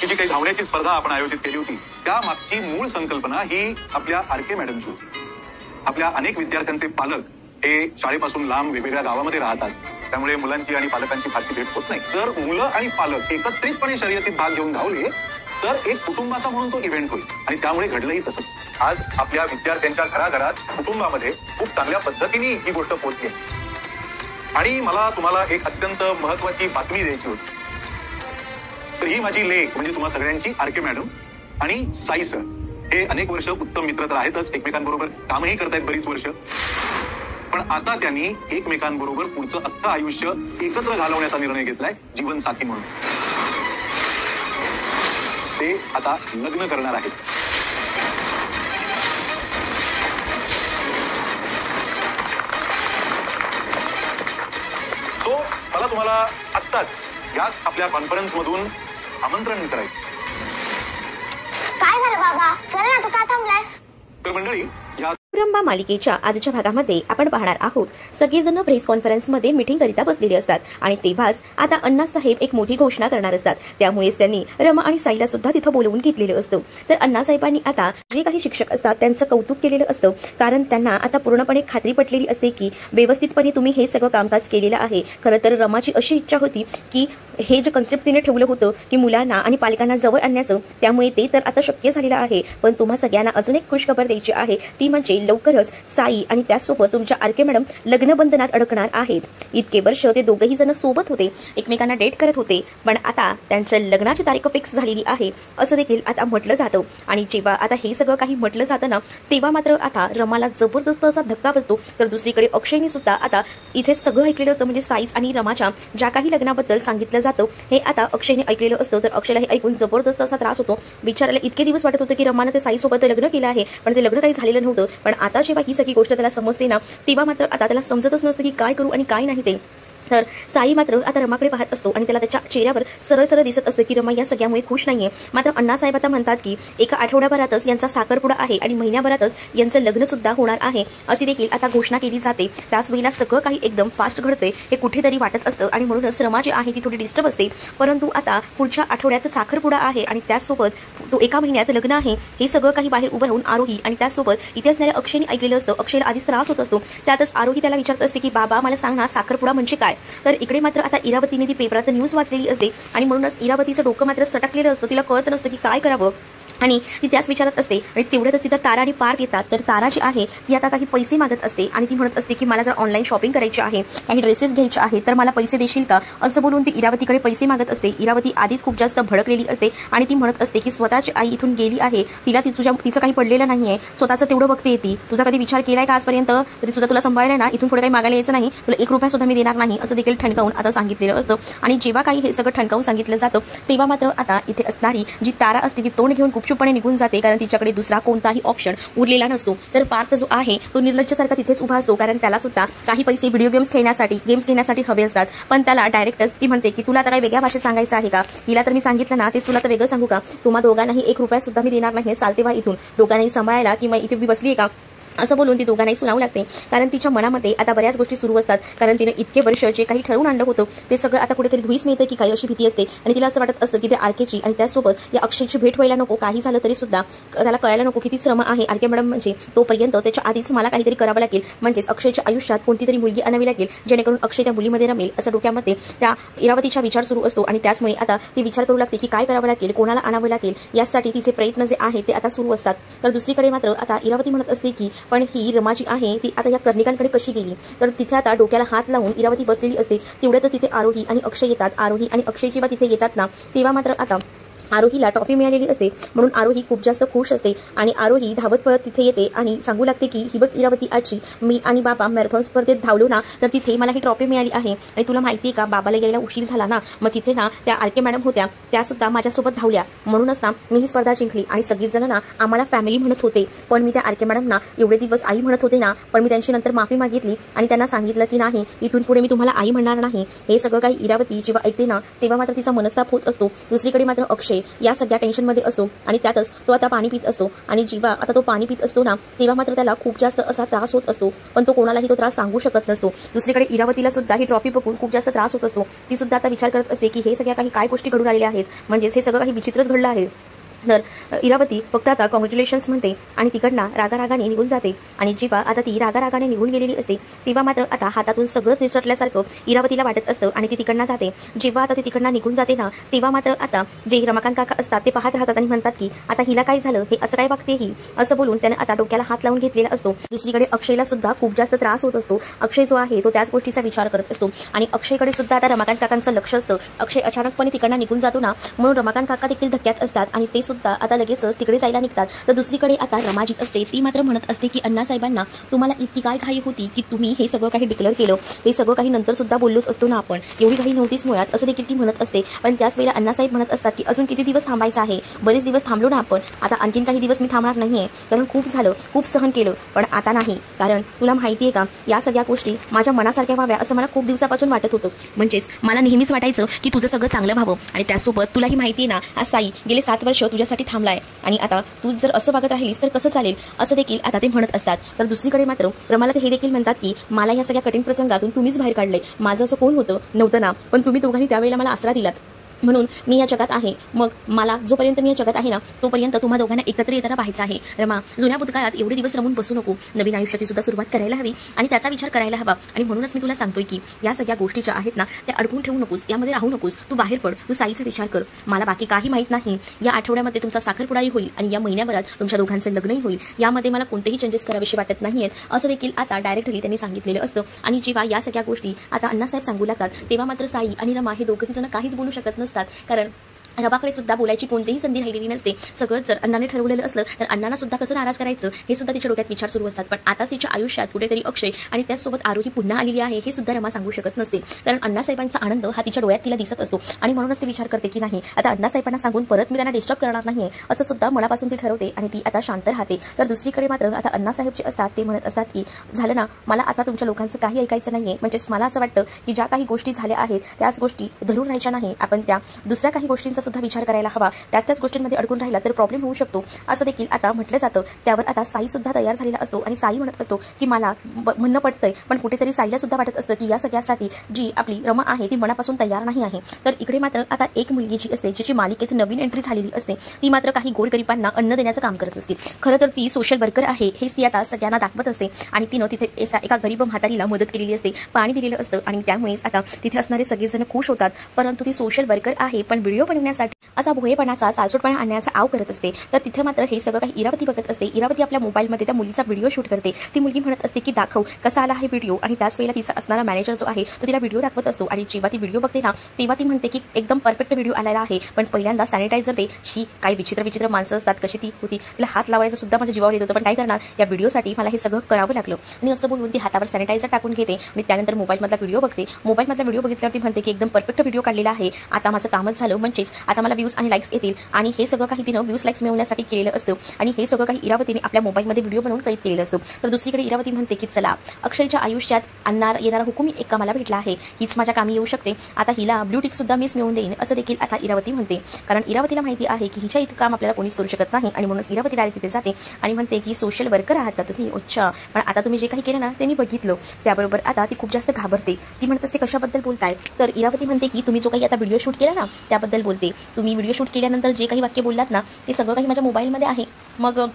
जी काही धावण्याची स्पर्धा आपण आयोजित केली होती त्या मागची मूळ संकल्पना ही आपल्या आरके मॅडमची होती. आपल्या अनेक विद्यार्थ्यांचे पालक हे शाळेपासून लांब वेगवेगळ्या गावामध्ये राहतात, त्यामुळे मुलांची आणि पालकांची फारशी भेट होत नाही. जर मुलं आणि पालक एकत्रितपणे शर्यतीत भाग घेऊन धावले तर एक कुटुंबाचा म्हणून तो इव्हेंट होईल आणि त्यामुळे घडलंही तसंच. आज आपल्या विद्यार्थ्यांच्या घराघरात कुटुंबामध्ये खूप चांगल्या पद्धतीने ही गोष्ट पोहोचली आणि मला तुम्हाला एक अत्यंत महत्वाची बातमी द्यायची होती. तर ही माझी लेक म्हणजे तुम्हा सगळ्यांची आरके मॅडम आणि साई सर हे अनेक वर्ष उत्तम मित्र तर आहेतच, एकमेकांबरोबर कामही करतायत बरीच वर्ष, पण आता त्यांनी एकमेकांबरोबर पुढचं अख्खं आयुष्य एकत्र घालवण्याचा निर्णय घेतलाय जीवनसाथी म्हणून. ते आता लग्न करणार आहेत. सो मला तुम्हाला आत्ताच याच आपल्या कॉन्फरन्स मधून आमंत्रण करायचं. काय झालं बाबा, चल ना, तू का थांबलास? तर मंडळी, या रंबा मालिकेच्या आजच्या भागामध्ये आपण पाहणार आहोत सगळेजण प्रेस कॉन्फरन्समध्ये मीटिंग करिता बसलेले असतात आणि तेव्हाच आता अण्णासाहेब एक मोठी घोषणा करणार असतात. त्यामुळेच त्यांनी रमा आणि साईला सुद्धा तिथं बोलवून घेतलेलं असतं. तर अण्णासाहेबांनी आता जे काही शिक्षक असतात त्यांचं कौतुक केलेलं असतं, कारण त्यांना आता पूर्णपणे खात्री पटलेली असते की व्यवस्थितपणे तुम्ही हे सगळं कामकाज केलेलं आहे. खरं तर रमाची अशी इच्छा होती की हे जे कन्सेप्ट तिने ठेवलं होतं की मुलांना आणि पालकांना जवळ आणण्याचं, त्यामुळे ते तर आता शक्य झालेलं आहे. पण तुम्हा सगळ्यांना अजून एक खुशखबर द्यायची आहे, ती म्हणजे लवकरच साई आणि त्यासोबत तुमच्या आरके मॅडम लग्नबंधनात अडकणार आहेत. इतके वर्ष ते दोघेही जण सोबत होते, एकमेकांना डेट करत होते, पण आता त्यांच्या लग्नाची तारीख फिक्स झालेली आहे असं देखील आता म्हटलं जातं. आणि जेव्हा आता हे सगळं काही म्हटलं जातं ना, तेव्हा मात्र आता रमाला जबरदस्त असा धक्का बसतो. तर दुसरीकडे अक्षयने सुद्धा आता इथे सगळं ऐकलेलं असतं, म्हणजे साईज आणि रमाच्या ज्या काही लग्नाबद्दल सांगितलं जातं हे आता अक्षयने ऐकलेलं असतं. तर अक्षयला हे ऐकून जबरदस्त असा त्रास होतो. विचारायला इतके दिवस वाटत होतं की रमानं ते साईसोबत लग्न केलं आहे, पण ते लग्न काही झालेलं नव्हतं. पण आता जेव्हा ही सगळी गोष्ट त्याला समजते ना, तेव्हा मात्र आता त्याला समजतच नसतं की काय करू आणि काय नाही ते. तर साई मात्र आता रमाकडे पाहत असतो आणि त्याला त्याच्या चेहऱ्यावर सरळ सरळ दिसत असतं की रमा या सगळ्यामुळे खुश नाहीये. मात्र अण्णासाहेब आता म्हणतात की एका आठवड्याभरातच यांचा साखरपुडा आहे आणि महिन्याभरातच यांचं लग्न सुद्धा होणार आहे अशी देखील आता घोषणा केली जाते. त्याच वेळेला सगळं काही एकदम फास्ट घडते हे कुठेतरी वाटत असतं आणि म्हणूनच रमा जी आहे ती थोडी डिस्टर्ब असते. परंतु आता पुढच्या आठवड्यात साखरपुडा आहे आणि त्याचसोबत तो एका महिन्यात लग्न आहे हे सगळं काही बाहेर उभं राहून आरोही आणि त्याचसोबत इथे असणाऱ्या अक्षयने ऐकलेलं असतं. अक्षयला आधीच त्रास होत असतो, त्यातच आरोही त्याला विचारत असते की बाबा मला सांग ना साखरपुडा म्हणजे काय. तर इकडे मात्र आता इरावतीने ती पेपरात न्यूज वाचलेली असते आणि म्हणूनच इरावतीचं डोकं मात्र सटकलेलं असतं. तिला कळत नसतं की काय करावं आणि ती त्याच विचारात असते. आणि तेवढ्यातच तिथं तारा आणि पार्थ येतात. तर तारा जी आहे ती आता काही पैसे मागत असते आणि ती म्हणत असते की मला जर ऑनलाईन शॉपिंग करायची आहे, काही ड्रेसेस घ्यायचे आहे, तर मला पैसे देशील का असं बोलून ती इरावतीकडे पैसे मागत असते. इरावती आधीच खूप जास्त भडकलेली असते आणि ती म्हणत असते की स्वतःची आई इथून गेली आहे, तिला तिचं काही पडलेलं नाहीये, स्वतःचं तेवढं बघते ती. तुझा कधी विचार केलाय का आजपर्यंत, तरी सुद्धा तुला सांभाळलंय ना, इथून पुढे काही मागायला यायचं नाही, तुला 1 रुपया सुद्धा मी देणार नाही असं देखील ठणकावून आता सांगितलेलं असतं. आणि जेव्हा काही हे सगळं ठणकावून सांगितलं जातं तेव्हा मात्र आता इथे असणारी जी तारा असते ती तोंड घेऊन गुपचूपपणे निघून जाते, कारण तिच्याकडे दुसरा कोणताही ऑप्शन उरलेला नसतो. तर पार्थ जो आहे तो निर्लज्जसारखा तिथेच उभा असतो, कारण त्याला सुद्धा काही पैसे व्हिडिओ गेम्स घेण्यासाठी हवे असतात. पण त्याला डायरेक्टच ती म्हणते की तुला तर काही वेगळ्या भाषेत सांगायचं आहे का, हिला तर मी सांगितलं ना, तेच तुला तर वेगळं सांगू का, तुम्हा दोघांनाही 1 रुपया सुद्धा मी देणार नाही, चालते वा इथून, दोघांनाही सांभाळायला किंवा इथे मी बसली आहे का असं बोलून ती दोघांनाही सुनावू लागते. कारण तिच्या मनामध्ये आता बऱ्याच गोष्टी सुरू असतात, कारण तिने इतके वर्ष जे काही ठरवून आणलं होतं ते सगळं आता कुठेतरी धुईस मिळतं की काही अशी भीती असते. आणि तिला असं वाटत असतं की ते आरकेची आणि त्यासोबत या अक्षयची भेट व्हायला नको, काही झालं तरी सुद्धा त्याला कळायला नको किती श्रम आहे आरके मॅडम म्हणजे, तोपर्यंत त्याच्या आधीच मला काहीतरी करावं लागेल, म्हणजेच अक्षयच्या आयुष्यात कोणतीतरी मुलगी आणावी लागेल जेणेकरून अक्षय त्या मुलीमध्ये रमेल, असं डोक्यामध्ये त्या इरावतीचा विचार सुरू असतो. आणि त्याचमुळे आता ती विचार करू लागते की काय करावं लागेल, कोणाला आणावं लागेल, यासाठी तिचे प्रयत्न जे आहे ते आता सुरू असतात. तर दुसरीकडे मात्र आता इरावती म्हणत असते की पण ही रमाची आहे ती आता या कर्णिकांकडे कशी गेली. तर तिथे आता डोक्याला हात लावून इरावती बसलेली असते. तेवढ्यातच तिथे आरोही आणि अक्षय येतात. आरोही आणि अक्षय जेव्हा तिथे येतात ना, तेव्हा मात्र आता आरोहीला ट्रॉफी मिळालेली असते म्हणून आरोही खूप जास्त खुश असते. आणि आरोही धावत पळत तिथे येते आणि सांगू लागते की ही बघ इरावती आजी, मी आणि बाबा मॅरेथॉन स्पर्धेत धावलो ना, तर तिथे मला ही ट्रॉफी मिळाली आहे. आणि तुला माहिती आहे का, बाबाला यायला उशीर झाला ना, मग तिथे ना त्या आरके मॅडम होत्या, त्या सुद्धा माझ्यासोबत धावल्या, म्हणूनच ना मी ही स्पर्धा जिंकली. आणि सगळीच जण ना आम्हाला फॅमिली म्हणत होते, पण मी त्या आरके मॅडमना एवढे दिवस आई म्हणत होते ना, पण मी त्यांची नंतर माफी मागितली आणि त्यांना सांगितलं की नाही, इथून पुढे मी तुम्हाला आई म्हणणार नाही. हे सगळं काही इरावती जेव्हा ऐकते ना, तेव्हा मात्र तिचा मनस्ताप होत असतो. दुसरीकडे मात्र अक्षय आहे या सगळ्या टेन्शनमध्ये असतो आणि त्यातच तो आता पाणी पित असतो आणि जेव्हा आता तो पाणी पित असतो ना तेव्हा मात्र त्याला खूप जास्त असा त्रास होत असतो, पण तो कोणालाही तो त्रास सांगू शकत नसतो. दुसरीकडे इरावतीला सुद्धा ही ट्रॉफी बघून खूप जास्त त्रास होत असतो. ती सुद्धा आता विचार करत असते की हे सगळ्या काही काय गोष्टी घडून आलेल्या आहेत, म्हणजेच हे सगळं काही विचित्रच घडलं आहे. तर इरावती फक्त आता कॉंग्रॅच्युलेशन्स म्हणते आणि तिकडनं रागारागाने निघून जाते. आणि जेव्हा आता ती रागारागाने निघून गेलेली असते तेव्हा मात्र आता हातातून सगळंच निसटल्यासारखं इरावतीला वाटत असतं आणि ती तिकडनं जाते. जेव्हा आता ती तिकडनं निघून जाते ना तेव्हा मात्र आता जे रमाकांत काका असतात ते पाहत राहतात आणि म्हणतात की आता हिला काय झालं, हे असं काय बघते ही, असं बोलून त्याने आता डोक्याला हात लावून घेतलेला असतो. दुसरीकडे अक्षयला सुद्धा खूप जास्त त्रास होत असतो. अक्षय जो आहे तो त्याच गोष्टीचा विचार करत असतो आणि अक्षयकडे सुद्धा आता रमाकांत काकांचं लक्ष असतं. अक्षय अचानकपणे तिकडनं निघून जातो ना म्हणून रमाकांत काका देखील धक्क्यात असतात आणि ते सुद्धा आता लगेच तिकडे जायला निघतात. तर दुसरीकडे आता रमाजी असते ती मात्र म्हणत असते की अण्णासाहेबांना तुम्हाला इतकी काय घाई होती की तुम्ही हे सगळं काही डिक्लेअर केलं, ते सगळं काही नंतर सुद्धा बोललोच असतो ना आपण, एवढी घाई नव्हतीच मुळात, असं देखील ती म्हणत असते. पण त्याच वेळेला अण्णासाहेब म्हणत असतात की अजून किती दिवस थांबायचं आहे, बरेच दिवस थांबलो ना आपण, आता आणखीन काही दिवस मी थांबणार नाहीये, कारण खूप झालं, खूप सहन केलं, पण आता नाही. कारण तुला माहिती आहे का या सगळ्या गोष्टी माझ्या मनासारख्या व्हाव्या असं मला खूप दिवसापासून वाटत होतं. म्हणजेच मला नेहमीच वाटायचं की तुझं सगळं चांगलं व्हावं आणि त्यासोबत तुलाही माहिती आहे ना आज साई गेले 7 वर्ष तुझ्यासाठी थांबलाय आणि आता तू जर असं वागत राहिलीस तर कसं चालेल, असं देखील आता ते म्हणत असतात. तर दुसरीकडे मात्र रमाला हे देखील म्हणतात की मला या सगळ्या कठीण प्रसंगातून तुम्हीच बाहेर काढले, माझं असं कोण होतं नव्हतं ना, पण तुम्ही दोघांनी त्यावेळेला मला आसरा दिलात म्हणून मी या जगात आहे. मग मला जोपर्यंत मी या जगात आहे ना तोपर्यंत तुम्हा दोघांना एकत्र येताना पाहायचं आहे. रमा जुन्या भूतकाळात एवढे दिवस रमून बसू नको, नवीन आयुष्याची सुद्धा सुरुवात करायला हवी आणि त्याचा विचार करायला हवा. आणि म्हणूनच मी तुला सांगतोय की या सगळ्या गोष्टीच्या आहेत ना त्या अडकून ठेवू नकोस, यामध्ये राहू नकोस, तू बाहेर पड, तू साईचा विचार कर. मला बाकी काही माहीत नाही, या आठवड्यामध्ये तुमचा साखरपुडाही होईल आणि या महिन्याभरात तुमच्या दोघांचे लग्नही होईल, यामध्ये मला कोणतेही चेंजेस करावेशी वाटत नाहीयेत, असं देखील आता डायरेक्टली त्यांनी सांगितलेलं असतं. आणि जेव्हा या सगळ्या गोष्टी आता अण्णासाहेब सांगू लागतात तेव्हा मात्र साई आणि रमा हे दोघंही जण काहीच बोलू शकत नसतात, कारण रमाकडे सुद्धा बोलायची कोणतीही संधी राहिलेली नसते. सगळं जर अण्णाने ठरवलेलं असलं तर अण्णांना सुद्धा कसं नाराज करायचं हे सुद्धा तिच्या डोक्यात विचार सुरू असतात. पण आताच तिच्या आयुष्यात कुठेतरी अक्षय आणि त्याचसोबत आरोही पुन्हा आलेली आहे हे सुद्धा रमा सांगू शकत नसते, कारण अण्णासाहेबांचा आनंद हा तिच्या डोळ्यात तिला दिसत असतो आणि म्हणूनच ती विचार करते की नाही आता अण्णासाहेबांना सांगून परत मी त्यांना डिस्टर्ब करणार नाहीये असं सुद्धा मनापासून ती ठरवते आणि ती आता शांत राहते. तर दुसरीकडे मात्र आता अण्णासाहेब जे असतात ते म्हणत असतात की झालं ना, मला आता तुमच्या लोकांचं काही ऐकायचं नाहीये, म्हणजेच मला असं वाटतं की ज्या काही गोष्टी झाल्या आहेत त्याच गोष्टी धरून राहायच्या नाही, आपण त्या दुसऱ्या काही गोष्टींचा सुद्धा विचार करायला हवा, त्याच गोष्टींमध्ये अडकून राहिला तर प्रॉब्लेम होऊ शकतो असं देखील आता म्हटलं जातं. त्यावर आता साई सुद्धा तयार झालेला असतो आणि साई म्हणत असतो की मला म्हणणं पडतंय, पण कुठेतरी साईला सुद्धा वाटत असतं की या सगळ्यासाठी जी आपली रमा आहे ती मनापासून तयार नाही आहे. तर इकडे मात्र आता एक मुलगी जी असते जिची मालिकेत नवीन एंट्री झालेली असते ती मात्र काही गोरगरिबांना अन्न देण्याचं काम करत असते. खरं तर ती सोशल वर्कर आहे हेच ती आता सगळ्यांना दाखवत असते आणि तिनं तिथे एका गरीब म्हातारीला मदत केलेली असते, पाणी दिलेलं असतं आणि त्यामुळेच आता तिथे असणारे सगळेजण खुश होतात. परंतु ती सोशल वर्कर आहे पण व्हिडिओ बनवण्यासाठी असा भोळेपणाचा सालसूटपणा आणण्याचा आव करत असते. तर तिथे मात्र हे सगळं काही इरावती बघत असते. इरावती आपल्या मोबाईलमध्ये त्या मुलीचा व्हिडिओ शूट करते. ती मुलगी म्हणत असते की दाखव कसा आला आहे व्हिडिओ आणि त्याच वेळेला तिचा असणारा मॅनेजर जो आहे तो तिला व्हिडिओ दाखवत असतो आणि जेव्हा ती व्हिडिओ बघते ना तेव्हा ती म्हणते की एकदम परफेक्ट व्हिडिओ आलेला आहे, पण पहिल्यांदा सॅनिटायझर दे, शी काही विचित्र माणसं असतात कशी ती होती, तिला हात लावायचं सुद्धा माझ्या जीवावर येत होतं, पण काय करणार या व्हिडिओसाठी मला हे सगळं करावं लागलं. आणि असं बोलून ती हातावर सॅनिटायझर टाकून घेते आणि त्यानंतर मोबाईलमधला व्हिडिओ बघते. मोबाईलमधला व्हिडिओ बघितल्यावर ती म्हणते की एकदम परफेक्ट व्हिडिओ काढलेला आहे, आता माझं कामच झालं, म्हणजेच आता मला व्ह्यूज आणि लाईक्स येतील आणि हे सगळं काही तिनं व्ह्यूज लाईक्स मिळवण्यासाठी केलेलं असतं आणि हे सगळं काही इरावतीने आपल्या मोबाईलमध्ये व्हिडिओ बनवून कैद केलेलं असतं. तर दुसरीकडे इरावती म्हणते की चला अक्षयच्या आयुष्यात येणारा हुकूम एक मला भेटला आहे, हीच माझ्या कामी येऊ शकते, आता हिला ब्ल्यू टिक सुद्धा मीच मिळवून देईन असं देखील आता इरावती म्हणते. कारण इरावतीला माहिती आहे की हिच्या इतकं काम आपल्याला कोणीच करू शकत नाही आणि म्हणूनच इरावती डायरेक्ट तिथे जाते आणि म्हणते की सोशल वर्कर आहात का तुम्ही, अच्छा पण आता तुम्ही जे काही केलं ना ते मी बघितलं. त्याबरोबर आता ती खूप जास्त घाबरते. ती म्हणत असते कशाबद्दल बोलताय, तर इरावती म्हणते की तुम्ही जो काही आता व्हिडिओ शूट केला ना त्याबद्दल बोलते. तुम्ही व्हिडिओ शूट केल्यानंतर जे काही वाक्य बोललात ना ते सगळं काही माझ्या मोबाईलमध्ये आहे, मग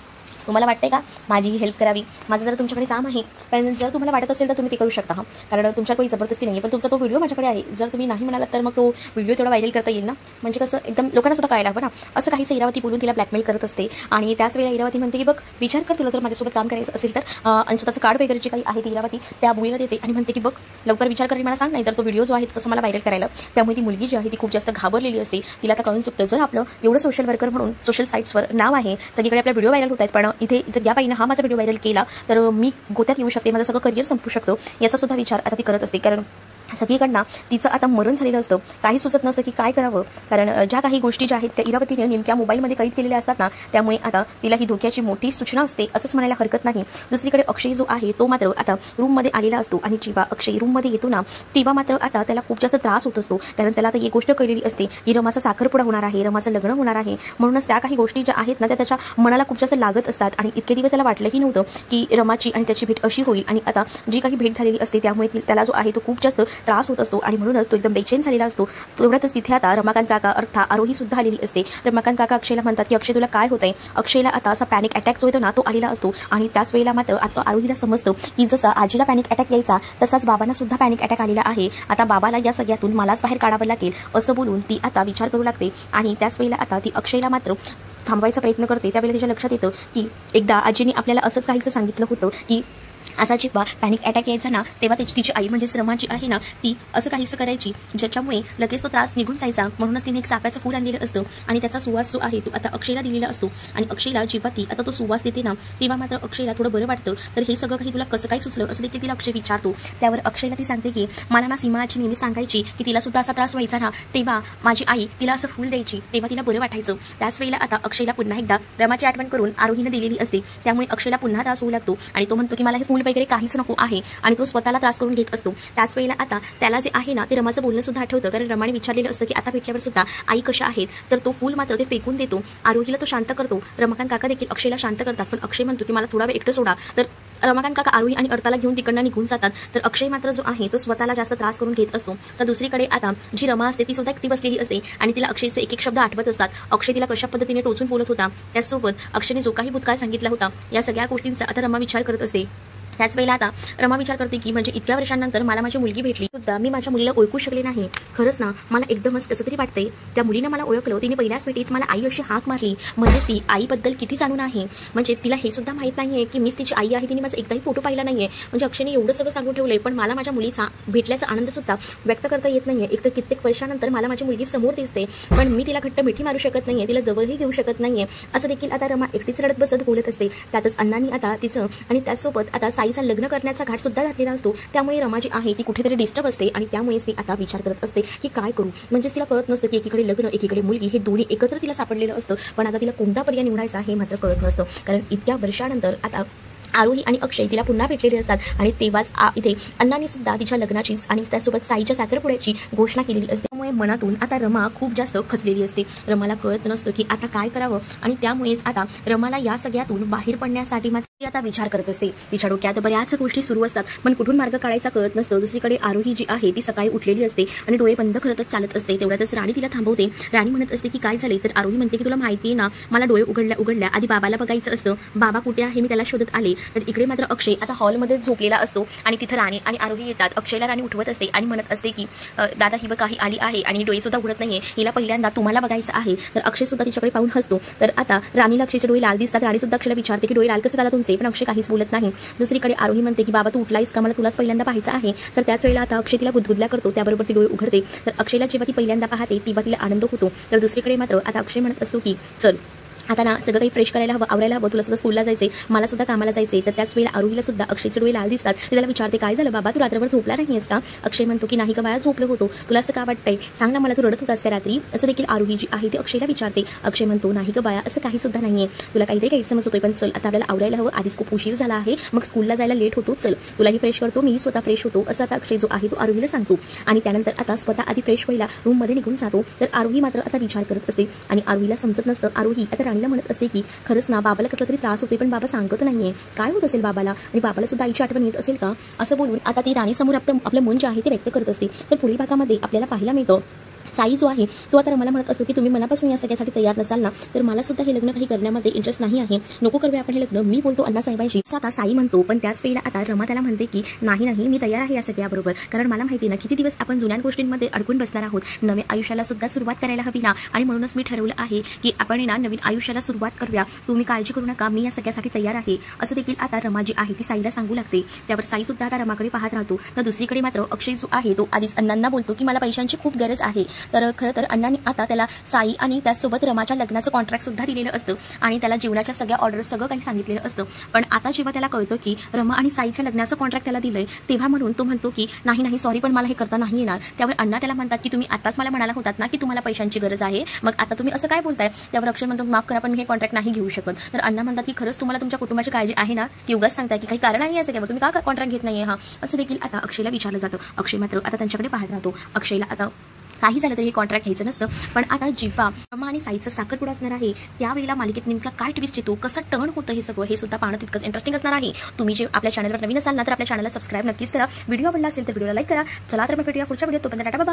तुम्हाला वाटतंय का माझी हेल्प करावी, माझं जर तुमच्याकडे काम आहे, पण जर तुम्हाला वाटत असेल तर तुम्ही ते करू शकता. हां, कारण तुमच्या काही जबरदस्ती नाही आहे, पण तुमचा तो व्हिडिओ माझ्याकडे आहे, जर तुम्ही नाही म्हणालात तर मग तो व्हिडिओ तेवढा व्हायरल करता येईल ना, म्हणजे कसं एकदम लोकांना सुद्धा कळायला हवं ना, असं काहीसं इरावती बोलून तिला ब्लॅकमेल करत असते. आणि त्याच वेळेला इरावती म्हणते की बघ विचार कर, तुला जर माझ्यासोबत काम करायचं असेल तर आणि स्वतःचं कार्ड वगैरे जे काही आहे ती इरावती त्या मुलीला देते आणि म्हणते की बघ लवकर विचार करून मला सांग, नाही तर तो व्हिडिओ जो आहे तसं मला व्हायरल करायला. त्यामुळे ती मुलगी जी आहे ती खूप जास्त घाबरलेली असते. तिला आता कळून चुकतं जर आपलं एवढं सोशल वर्कर म्हणून सोशल साईट्सवर नाव आहे, सगळीकडे आपला व्हिडिओ व्हायरल होत आहेत, पण इथे जर या बाईनं हा माझा व्हिडिओ व्हायरल केला तर मी गोत्यात येऊ शकते, माझं सगळं करिअर संपू शकतो, याचा सुद्धा विचार आता ती करत असते. कारण सगळीकडनं तिचं आता मरण झालेलं असतं. काही सुचत नसतं की काय करावं, कारण ज्या काही गोष्टी ज्या आहेत त्या इरावतीने नेमक्या मोबाईलमध्ये कैद केलेल्या असतात ना, त्यामुळे आता तिला ही धोक्याची मोठी सूचना असते असंच म्हणायला हरकत नाही. दुसरीकडे अक्षय जो आहे तो मात्र आता रूममध्ये आलेला असतो आणि जेव्हा अक्षय रूममध्ये येतो ना, तेव्हा मात्र आता त्याला खूप जास्त त्रास होत असतो. कारण त्याला आता एक गोष्ट कळलेली असते की रमाचा साखरपुडा होणार आहे, रमाचं लग्न होणार आहे. म्हणूनच त्या काही गोष्टी ज्या आहेत ना त्या त्याच्या मनाला खूप जास्त लागत असतात. आणि इतके दिवस त्याला वाटलंही नव्हतं की रमाची आणि त्याची भेट अशी होईल. आणि आता जी काही भेट झालेली असते त्यामुळे त्याला जो आहे तो खूप जास्त त्रास होत असतो आणि म्हणूनच तो एकदम बेचैन झालेला असतो. तेवढ्यातच तिथे आता रमाकांत काका अर्थात आरोही सुद्धा आलेली असते. रमाकांत काका अक्षयला म्हणतात की अक्षय तुला काय होतंय. अक्षयला आता असा पॅनिक अटॅक जो येतो ना तो आलेला असतो. आणि त्याच वेळेला मात्र आता आरोहीला समजतं की जसा आजीला पॅनिक अटॅक यायचा तसाच बाबांना सुद्धा पॅनिक अटॅक आलेला आहे. आता बाबाला या सगळ्यातून मलाच बाहेर काढावं लागेल असं बोलून ती आता विचार करू लागते. आणि त्याच वेळेला आता ती अक्षयला मात्र थांबवायचा प्रयत्न करते. त्यावेळेला तिच्या लक्षात येतं की एकदा आजीने आपल्याला असंच काहीसं सांगितलं होतं की असा जेव्हा पॅनिक अटॅक यायचा ना तेव्हा तिची आई म्हणजे रमाची आहे ना ती असं काहीसं करायची ज्याच्यामुळे लगेच तो त्रास निघून जायचा. म्हणूनच तिने एक चाफ्याचं फूल आणलेलं असतं आणि त्याचा सुवास जो आहे तो आता अक्षयला दिलेला असतो. आणि अक्षयला जेव्हा ती आता तो सुवास देते ना तेव्हा मात्र अक्षयला थोडं बरं वाटतं. तर हे सगळं काही तुला कसं काय सुचलं असं देखील तिला अक्षय विचारतो. त्यावर अक्षयला ती सांगते की मला ना सीमा आजी नेहमी सांगायची की तिला सुद्धा असा त्रास व्हायचा ना तेव्हा माझी आई तिला असं फूल द्यायची तेव्हा तिला बरं वाटायचं. त्याच वेळेला आता अक्षयला पुन्हा एकदा रमाची आठवण करून आरोहीनं दिलेली असते. त्यामुळे अक्षयला पुन्हा त्रास होऊ लागतो आणि तो म्हणतो की मला हे फूल वगैरे काहीच नको आहे आणि तो स्वतःला त्रास करून घेत असतो. त्याच वेळेला आता त्याला जे आहे ना ते रमाचं बोलणं सुद्धा आठवतं. कारण रमाने विचारलेलं असतं की आता भेटल्यावर सुद्धा आई कशा आहेत. तर तो फूल मात्र ते फेकून देतो. आरोहीला तो शांत करतो. रमाकांत काका देखील अक्षयला शांत करतात. पण अक्षय म्हणतो की मला थोडा वेळ एकटं सोडा. तर रमाकांत काका आरोही आणि अर्थाला घेऊन तिकडनं निघून जातात. तर अक्षय मात्र जो आहे तो स्वतःला जास्त त्रास करून घेत असतो. तर दुसरीकडे आता जी रमा असते ती सुद्धा एकटी बसलेली असते आणि तिला अक्षयचे एक एक शब्द आठवत असतात. अक्षय तिला कशा पद्धतीने टोचून बोलत होता, त्याचसोबत अक्षयने जो काही भूतकाळ सांगितला होता या सगळ्या गोष्टींचा आता रमा विचार करत असते. त्याच वेळेला आता रमा विचार करते की म्हणजे इतक्या वर्षांनंतर मला माझी मुलगी भेटली सुद्धा मी माझ्या मुलीला ओळखू शकले नाही. खरंच ना मला एकदमच कसं तरी वाटतंय. त्या मुलीनं मला ओळखलं, तिने पहिल्याच भेटीत मला आई अशी हाक मारली. म्हणजेच ती आईबद्दल किती जाणून आहे. म्हणजे तिला हे सुद्धा माहीत नाहीये की मीच तिची आई आहे. तिने माझा एकदाही फोटो पाहिला नाहीये. म्हणजे अक्षयने एवढं सगळं सांगून ठेवलंय पण मला माझ्या मुलीचा भेटल्याचा आनंद सुद्धा व्यक्त करता येत नाहीये. एक तर कित्येक वर्षानंतर मला माझी मुलगी समोर दिसते पण मी तिला घट्ट मिठी मारू शकत नाहीये, तिला जवळही घेऊ शकत नाहीये. असं देखील आता रमा एकटीच रडत बसत बोलत असते. त्यातच अण्णांनी आता तिचं आणि त्याचसोबत आता साईचं लग्न करण्याचा घाट सुद्धा घातलेला असतो. त्यामुळे रमा जी आहे ती कुठेतरी डिस्टर्ब असते आणि त्यामुळेच ती आता विचार करत असते की काय करू. म्हणजेच तिला कळत नसतं की एकीकडे लग्न एकीकडे मुलगी हे दोन्ही एकत्र तिला सापडलेलं असतं. पण आता तिला कोणता पर्याय निवडायचा हे मात्र कळत नसतं. कारण इतक्या वर्षानंतर आता आरोही आणि अक्षय तिला पुन्हा भेटलेले असतात आणि तेव्हाच इथे अण्णांनी सुद्धा तिच्या लग्नाची आणि त्यासोबत साईच्या साखरपुड्याची घोषणा केलेली असते. त्यामुळे मनातून आता रमा खूप जास्त खचलेली असते. रमाला कळत नसतं की आता काय करावं आणि त्यामुळेच आता रमाला या सगळ्यातून बाहेर पडण्यासाठी मात्र ती आता विचार करत असते. तिच्या डोक्यात बऱ्याच गोष्टी सुरू असतात पण कुठून मार्ग काढायचा कळत नसतं. दुसरीकडे आरोही जी आहे ती सकाळी उठलेली असते आणि डोळे बंद करतच चालत असते. तेवढ्यातच राणी तिला थांबवते. राणी म्हणत असते की काय झाले. तर आरोही म्हणते की तुला माहिती आहे ना मला डोळे उघडल्या आधी बाबाला बघायचं असतं. बाबा कुठे आहे मी त्याला शोधत आले. तर इकडे मात्र अक्षय आता हॉलमध्ये झोपलेला असतो आणि तिथं राणी आणि आरोही येतात. अक्षयला राणी उठवत असते आणि म्हणत असते की दादा ही काही आली आहे आणि डोळे सुद्धा उघडत नाहीये, हिला पहिल्यांदा तुम्हाला बघायचं आहे. तर अक्षय सुद्धा तिच्याकडे पाहून हसतो. तर आता राणीला अक्षयचे डोळे लाल दिसतात. राणी सुद्धा अक्षयला विचारते की डोळे लाल कसे झाला तुमचे. पण अक्षय काहीच बोलत नाही. दुसरीकडे आरोही म्हणते की बाबा तू उठलायस का, मला तुलाच पहिल्यांदा पाहायचं आहे. तर त्याच वेळेला आता अक्षय तिला बुद्धबुद्धल्या करतो. त्याबरोबर ती डोळे उघडते. तर अक्षयला जेव्हा ती पहिल्यांदा पाहते तेव्हा तिला आनंद होतो. तर दुसरीकडे मात्र आता अक्षय म्हणत असतो की चल आता ना सगळं काही फ्रेश करायला हवं, आवरायला हवं, तुला सुद्धा स्कूलला जायचे, मला सुद्धा कामाला जायचे. तर त्याच वेळेला आरोहीला सुद्धा अक्षयचे डोळे लाल दिसतात. ती त्याला विचारते काय झालं बाबा, तू रात्रभर झोपला नाहीस का. अक्षय म्हणतो की नाही का बाळा झोपलो होतो, तुला असं का वाटतंय, सांग ना मला, तू रडत होतास का रात्री, असं देखील आरोही जी आहे ती अक्षयला विचारते. अक्षय म्हणतो नाही का बाळा असं काही सुद्धा नाहीये, तुला काहीतरी गैरसमज होतोय, पण चल आता आपल्याला आवरायला हवं, आधीच खूप उशीर झाला आहे, मग स्कूलला जायला लेट होतो, चल तुलाही फ्रेश करतो, मी स्वतः फ्रेश होतो, असं आता अक्षय जो आहे तो आरोहीला सांगतो. आणि त्यानंतर आता स्वतः आधी फ्रेश व्हायला रूम मध्ये निघून जातो. तर आरोही मात्र आता विचार करत असते आणि आरोहीला समजत नसतं. आरोही आता राणीला म्हणत असते की खरंच ना बाबाला कसला तरी त्रास होते, पण बाबा सांगत नाहीये, काय होत असेल बाबाला, आणि बाबाला सुद्धा आईची आठवण येत असेल का, असं बोलून आता ती राणी समोर आपलं मन जे आहे ते व्यक्त करत असते. तर पुढील भागामध्ये आपल्याला पाहायला मिळतं साई जो आहे तो आता रमाला म्हणत असतो की तुम्ही मनापासून या सगळ्यासाठी तयार नसाल ना तर मला सुद्धा हे लग्न काही करण्यामध्ये इंटरेस्ट नाही आहे, नको करूया आपण हे लग्न, मी बोलतो अण्णासाहेबांशी. आता साई म्हणतो. पण त्याच वेळेला आता रमा त्याला म्हणते की नाही मी तयार आहे या सगळ्याबरोबर, कारण मला माहिती ना किती दिवस आपण जुन्या गोष्टींमध्ये अडकून बसणार आहोत, नव्या आयुष्याला सुद्धा सुरुवात करायला हवी ना, आणि म्हणूनच मी ठरवलं आहे की आपण ना नवीन आयुष्याला सुरुवात करूया, तुम्ही काळजी करू नका, मी या सगळ्यासाठी तयार आहे, असं देखील आता रमा जी आहे ती साईला सांगू लागते. त्यावर साई सुद्धा आता रमाकडे पाहत राहतो. तर दुसरीकडे मात्र अक्षय जो आहे तो आधीच अण्णांना बोलतो की मला पैशांची खूप गरज आहे, तर खरं तर अण्णांनी आता त्याला साई आणि त्याचसोबत रमाच्या लग्नाचं कॉन्ट्रॅक्ट सुद्धा दिलेलं असतं आणि त्याला जीवनाच्या सगळ्या ऑर्डर्स सगळं काही सांगितलेलं असतं. पण आता जेव्हा त्याला कळतं की रमा आणि साईच्या लग्नाचं कॉन्ट्रॅक्ट त्याला दिलंय, तेव्हा म्हणून तो म्हणतो की नाही सॉरी, पण मला हे करता नाही येणार. त्यावर अण्णा त्याला म्हणतात की तुम्ही आताच मला म्हणाला होतात ना की तुम्हाला पैशांची गरज आहे, मग आता तुम्ही असं काय बोलताय. त्यावर अक्षय म्हणतो माफ करा, पण मी हे कॉन्ट्रॅक्ट नाही घेऊ शकत. तर अण्णा म्हणतात की खरंच तुम्हाला तुमच्या कुटुंबाची काळजी आहे ना, की उगाच सांगताय की काही कारण आहे असं काय, तुम्ही का कॉन्ट्रॅक्ट घेत नाहीये हा, असं देखील आता अक्षयला विचारलं जातं. अक्षय मात्र आता त्यांच्याकडे पाहत राहतो. अक्षयला आता काही झालं तरी हे कॉन्ट्रॅक्ट घ्यायचं नसतं. पण आता जेव्हा रमा आणि साईचं साखरपुडा असणार आहे, त्यावेळेला मालिकेत नेमका काय ट्विस्ट येतो, कसं टर्न होतं हे सगळं, हे सुद्धा पाहणं तितकंच इंटरेस्टिंग असणार आहे. तुम्ही जे आपल्या चॅनलवर नवीन असाल ना, तर आपल्या चॅनलला सबस्क्राईब नक्कीच करा. व्हिडिओ आवडला असेल तर व्हिडिओला लाईक करा. चला तर मग भेटूया पुढच्या व्हिडिओत. तोपर्यंत टाटा बाय.